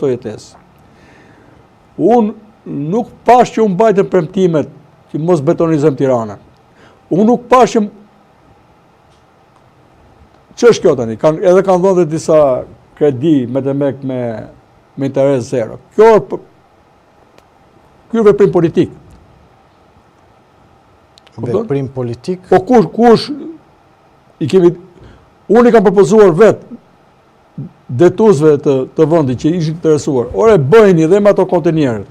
besoj jetesë. Unë nuk pash që unë bajtën premtimet që mos betonizëm Tiranën. Unë nuk pash që... Që është kjo tani? Edhe kanë dhënë dhe disa kredi me interes zero. Kjo është veprim politik. Veprim politik? Po kush unë i kam propozuar vetë detuzve të vëndit që ishin interesuar. Ore, bëjni dhe me ato kontenierët.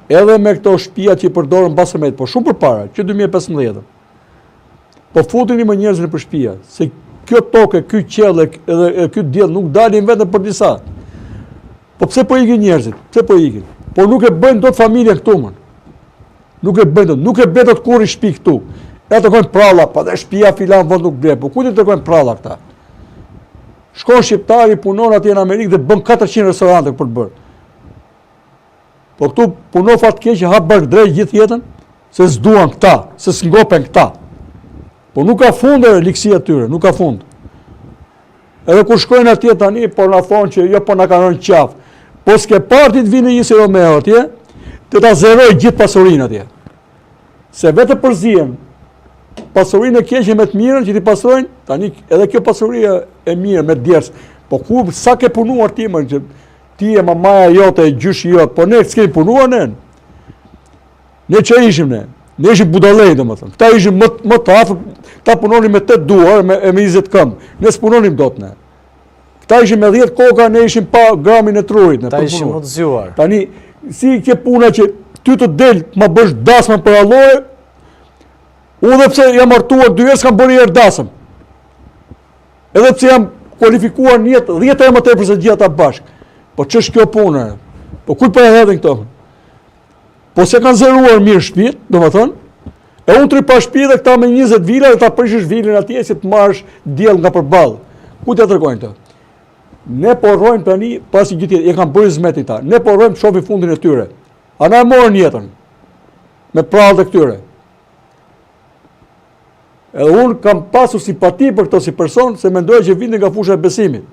Edhe me këto shtëpia që i përdorën Basemet, po shumë për para, që 2015. Po futini më njerëzën për shtëpia, se kjo toke, ky qell edhe ky diell nuk dalin vetëm për disa. Po pse po ikin njerëzit? Pse po ikin? Po nuk e bëjnë dot familja këtu më. Nuk e bëjnë dot kurrë shtëpi këtu. Ja të kojnë pralla, pa dhe shtëpia filan vend nuk ble, po ku ti të kojnë pralla këta? Shkon shqiptari, punon atje në Amerikë dhe bën 400 restorante për të bërë. Po këtu punon fatkeq që hap bark drejt gjithë jetën, se s'duan këta, se s'ngopen këta. Po nuk ka fund e likësia tyre, nuk ka fund. Edhe kur shkojnë atje tani, po na thonë që jo po na kanë rënë qafë. Po s'ke partit vinë Isi Romeo atje, të ta zeroj gjithë pasurinë atje. Se vetë përzihen pasurinë e keqe me të mirën që ti pasojnë, tani edhe kjo pasuria e mirë me djers. Po ku sa ke punuar ti më që ti e mamaja jote e gjyshi jote, po ne s'kemi punuar ne. Ne që ishim ne? Ne ishim budallej domethënë. Këta ishim më të afër, ta punonin me 8 duar, me 20 këmbë. Ne s'punonim dot ne. Këta ishim me 10 koka, ne ishim pa gramin e trurit. Ta ishim më të zgjuar. Tani, si ke puna që ty të del, ma bësh dasmën për alloje, edhe pse jam martuar 2 herë, s'kam bërë një herë dasëm. Edhe pse jam kualifikuar në jetë 10 herë më tepër se gjithë ata bashkë. Po ç'është kjo punë? Po kujt po e hedhin këto? Po se kanë zëruar mirë shtëpitë, domethënë, e unë tri pa shtëpi dhe këta me 20 vila dhe ta prishësh vilën atje si të marrësh diell nga përballë. Ku t'ia tregojnë këto? Ne po rrojmë tani, pasi gjithë tjetër, e kanë bërë zmetin ta. Ne po rrojmë të shohim fundin e tyre. A na e morën jetën me prallët e këtyre. Edhe unë kam pasur simpati për këto si person, se mendoj që vindin nga fusha e besimit.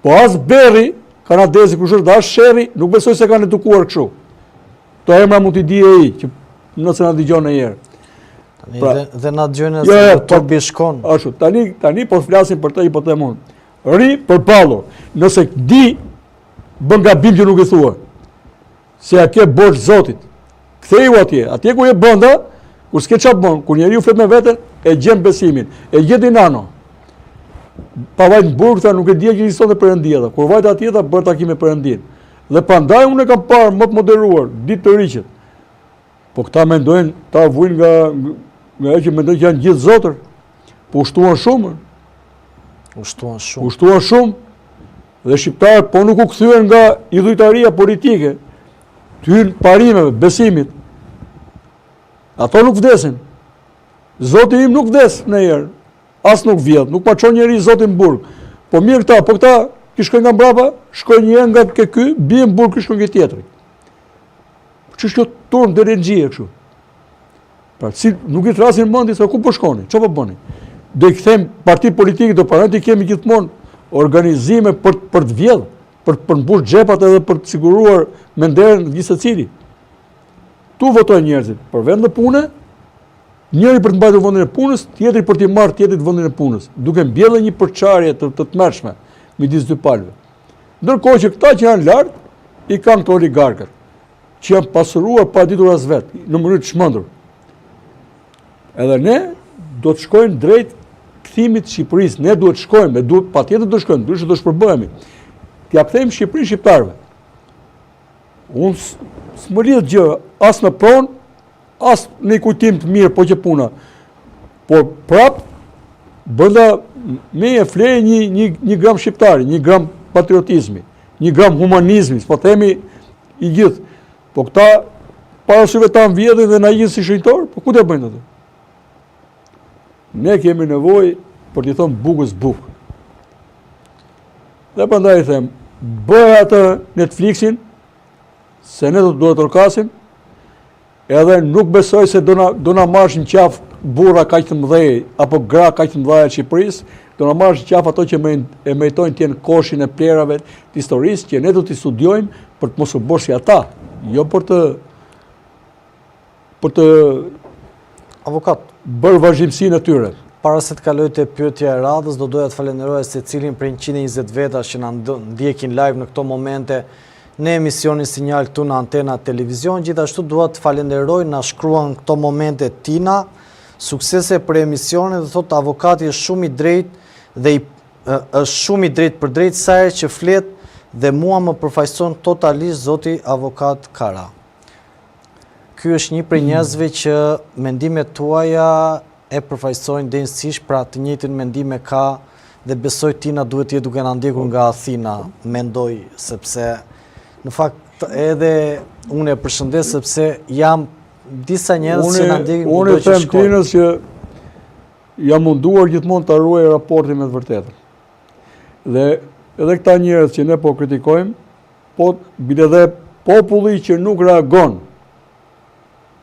Po as berri, kanadezi kush është, as sherri, nuk besoj se kanë edukuar kështu. To emra mund t'i di e i, që nëse na dëgjon në herë. Dhe na dëgjojnë se to bishkon. Ashtu, tani po flasim për të hipotemon. Ri për pallur. Nëse di, bën gabim që nuk e thua. Se a ke borx Zotit. Ktheu atje ku je bënda, kur s'ke çfarë bën, kur njeriu flet me veten, e gjen besimin, e gjen nano. Pa vajt në burg, nuk e dia që ekzistonte Perëndia. Kur vajt atje ta bër takim me Perëndin. Dhe prandaj unë e kam parë më të moderuar, ditë të riqet. Po këta mendojnë, ta vujnë nga që mendojnë që janë gjithë zotër. Po ushtuan shumë. Ushtuan shumë. Dhe shqiptarët po nuk u kthyen nga idhujtaria politike, të hyn parimeve, besimit. Ato nuk vdesin. Zoti im nuk vdes në herë. As nuk vjedh, nuk pa çon njeri Zotin në burg. Po mirë këta, po këta që shkojnë nga mbrapa, shkojnë një nga ky, bie në burg, shkojnë nga tjetri. Ç'është kjo turm dërëngjie kështu? Pra, si nuk i thrasin mendin se ku po shkoni, çfarë po bëni? Do i kthejmë parti politike, do pranojnë të kemi gjithmonë organizime për të vjedhur, për mbush xhepat edhe për të siguruar me nderën gjithë secili. Tu votojnë njerëzit për vend të pune, njëri për të mbajtur vendin e punës, tjetri për të marrë tjetrit vendin e punës, duke mbjellë një përçarje të tmerrshme midis dy palëve. Ndërkohë që këta që janë lart i kanë këto oligarkët, që janë pasuruar pa ditur as vet, në mënyrë të çmendur. Edhe ne do të shkojmë drejt kthimit të Shqipërisë. Ne duhet të shkojmë, patjetër do të shkojmë, ndryshe do shpërbëhemi. T'ia kthejmë Shqipërinë shqiptarëve. Unë s'më lidh gjë as në pronë, as në kujtim të mirë, po që puna. Por prap brenda me e fleje një gram shqiptari, një gram patriotizmi, një gram humanizmi, po themi i gjithë. Po këta parasyve ta vjedhin dhe na ikin si shenjtor, po ku të bëjnë atë? Ne kemi nevojë për t'i thënë bukës bukë. Dhe prandaj i them, bëj atë Netflixin, se ne do të rkasim, edhe nuk besoj se do na marrësh në qafë burra kaq të mëdhej apo gra kaq të mëdha të Shqipërisë, do na marrësh qaf ato që e meritojnë të jenë koshin e plerave të historisë, që ne do t'i studiojmë për të mos u bërë si ata, jo për të Avokat, bërë vazhdimsinë e tyre. para se të kaloj te pyetja e radhës, do doja të falenderoj secilin për 120 vetash që na ndjekin live në këto momente në emisionin Sinjal këtu në Antena Televizion. Gjithashtu dua të falenderoj, na shkruan këto momente Tina, suksese për emisionin, dhe thotë avokati është shumë i drejtë dhe është shumë i drejtë për drejtë sa herë që flet dhe mua më përfaqëson totalisht zoti avokat Kara. Ky është një prej njerëzve që mendimet tuaja e përfaqësojnë denjësisht, pra të njëjtin mendim e ka dhe besoj Tina duhet të jetë duke na ndjekur nga Athina, mendoj, sepse në fakt edhe unë e përshëndes sepse jam disa njerëz që na ndjekin kudo që them Tinës që jam munduar gjithmonë ta ruaj raportin me të vërtetën. Dhe edhe këta njerëz që ne po kritikojmë, po bile dhe populli që nuk reagon,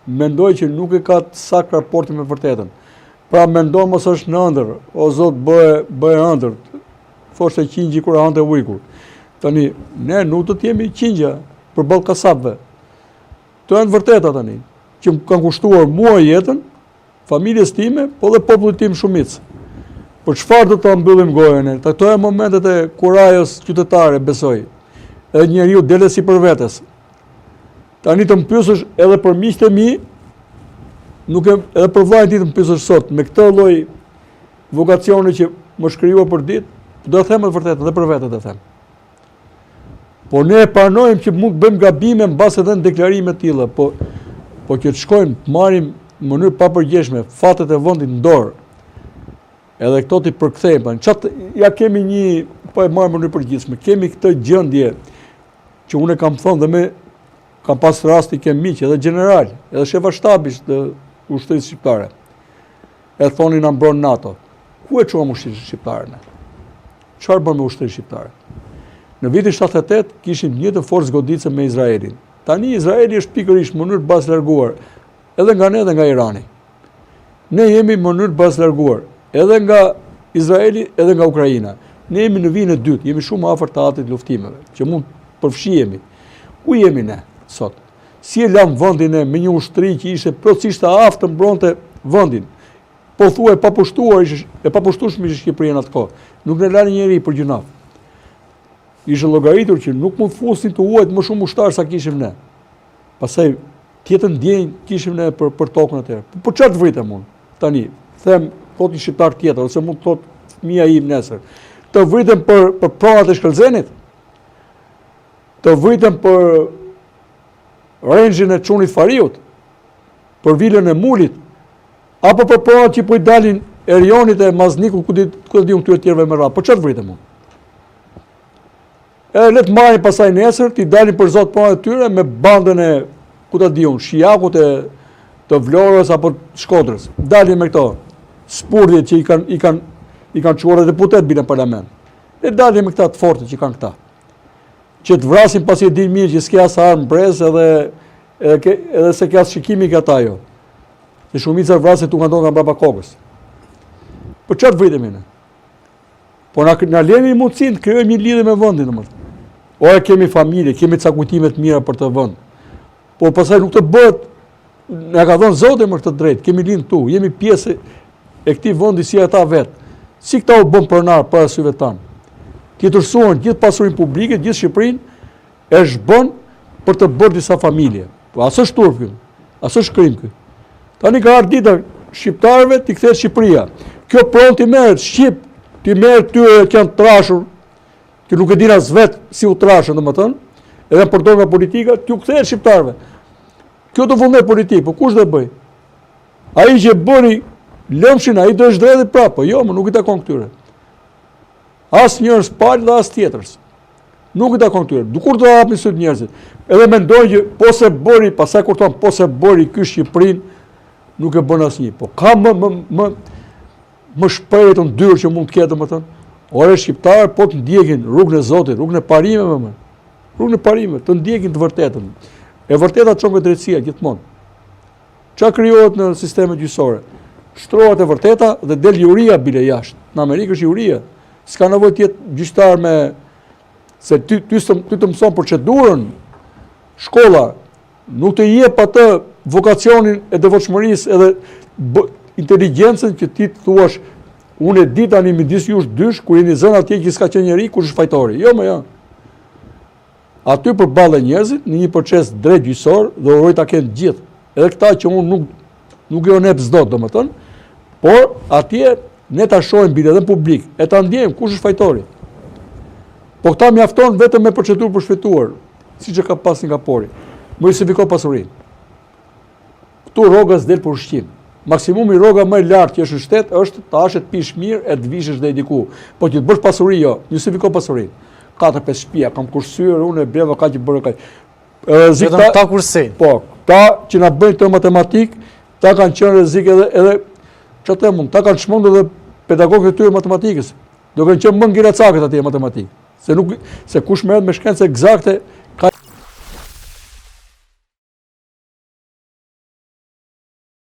mendoj që nuk e ka sakt raportin me të vërtetën. Pra mendon mos është në ëndër, o zot bëhe ëndër, thoshte qingji kur hante ujku. Tani, ne nuk do të jemi qingja për ballë kasapëve. To janë vërteta tani, që më kanë kushtuar mua jetën, familjes time, po dhe popullit tim shumicë. Për çfarë do ta mbyllim gojën? Këto janë momentet e kurajës qytetare, besoj. Edhe njeriu dele si për vetes. Tani të më pyesësh edhe për miqtë e mi, nuk e edhe për vllajën ti të më pyesësh sot, me këtë lloj vokacioni që më shkrijua për ditë, do të them të vërtetën edhe për vete të them. Po ne e pranojmë që mund të bëjmë gabime mbas edhe në deklarime të tilla, po që të shkojmë të marrim në mënyrë papërgjeshme fatet e vendit në dorë. Edhe këto ti përkthejmë. Ja kemi një, po e marrim në mënyrë përgjithshme, kemi këtë gjendje që unë kam thënë dhe kam pas rasti kem miq edhe general, edhe shefa shtabit të ushtrisë shqiptare. E thonin na mbron NATO. Ku e çuam ushtrisë shqiptare ne? Çfarë bën me ushtrisë shqiptare? Në vitin 78 kishim një të forcë goditse me Izraelin. Tani Izraeli është pikërisht në mënyrë bazë larguar, edhe nga ne edhe nga Irani. Ne jemi në mënyrë bazë larguar, edhe nga Izraeli edhe nga Ukraina. Ne jemi në vijin e dytë, jemi shumë afër të atit luftimeve, që mund përfshihemi. Ku jemi ne sot? Si e lam vendin me një ushtri që ishte plotësisht e aftë të mbronte vendin. Po thuaj e papushtueshme ishte Shqipëria në atë kohë. Nuk ne lani njeri për gjunaf. Ishte llogaritur që nuk mund fusin të huajt më shumë ushtar sa kishim ne. Pastaj tjetër ndjenjë kishim ne për tokën atëherë. Po çfarë të vritem unë? Tani, them kot një shqiptar tjetër ose mund të thot fëmia im nesër. Të vritem për pronat e Shkëlzenit? Të vritem për renjin e Çunit Fariut? Për vilën e Mulit? Apo për pronat që po i dalin Erionit e Maznikut, ku di unë këtyre tjerëve me radhë? Po çfarë të vritem unë? Le të marrin pasaj nesër, t'i dalin për zot pronat e tyre me bandën e, ku ta di unë, shijakut të Vlorës apo Shkodrës. Dalin me këto spurdhjet që i kanë çuar deputet bile në parlament. E dalin me këta të fortë që kanë këta. Që të vrasin pasi e din mirë që s'ke as armë brez edhe se ke as shikimi ka ta jo. Që shumica vrasin tu kanë nga brapa kokës. Po çfarë vritemi ne? Po na leni mundësinë të krijojmë një lidhje me vendin domosdoshmë. Ora kemi familje, kemi ca kujtime të mira për të vend. Po pastaj nuk të bëhet, na ka dhënë Zoti më këtë drejtë, kemi lind këtu, jemi pjesë e këtij vendi si ata vet. Si këta u bën pronar para syve tan. Ti tërsuan gjithë pasurinë publike, gjithë Shqipërinë e zhbën për të bërë disa familje. Po as është turp ky, as është krim ky. Tani ka ardhur dita shqiptarëve ti kthehet Shqipëria. Kjo pronë ti merret shqip, ti merret tyre që janë trashur, që nuk e din as vet si u trashën domethënë, edhe përdor nga politika, ti u kthehet shqiptarëve. Kjo do vullnet politik, po kush do e bëj? Ai që bëri lëmshin, ai do e zhdredhë prapë, jo, më nuk i takon këtyre. As njërës palë dhe as tjetërës. Nuk i takon këtyre. Dukur do hapin syt njerëzit. Edhe mendojnë që po se bëri, pasaj kur thonë po se bëri ky Shqipërinë, nuk e bën asnjë. Po ka më shpejtën dyrë që mund të ketë domethënë. Ore shqiptarë po të ndjekin rrugën e Zotit, rrugën e parimeve më. Rrugën e parimeve, të ndjekin të vërtetën. E vërteta çon me drejtësia gjithmonë. Çka krijohet në sistemet gjyqësore? shtrohet e vërteta dhe del juria bile jashtë. Në Amerikë është juria. S'ka nevojë të jetë gjyqtar me se ty të mëson procedurën, shkolla nuk të jep atë vokacionin e devotshmërisë edhe inteligjencën që ti thuash unë e di tani midis jush dysh kur jeni zënë atje që s'ka qenë njeri kush është fajtori. Jo, më ja. Aty përballen njerëzit në një proces drejt gjyqësor dhe uroj ta kenë gjithë. Edhe këta që unë nuk jo nep s'do, domethënë, por atje ne ta shohim bile edhe në publik, e ta ndjejmë kush është fajtori. Po këta mjafton vetëm me procedurë për shfrytëtuar, siç e ka pas Singapuri. Më justifiko pasurinë. Këtu rroga s'del për ushqim. Maksimumi rroga më e lartë që është në shtet është ta hashet pish mirë e të vishësh dhe diku. Po që të bësh pasuri jo, justifiko pasurinë. 4-5 shtëpia, kam kursyer unë e breva ka që bërë kaj. Vetëm ta kursejnë. Po, ta që na bëjnë të matematikë, ta kanë qenë rrezik edhe çfarë them unë, ta kanë çmendur edhe pedagogët e tyre matematikës. Do kanë qenë më ngiracakët atje matematikë. Se kush merret me shkencë eksakte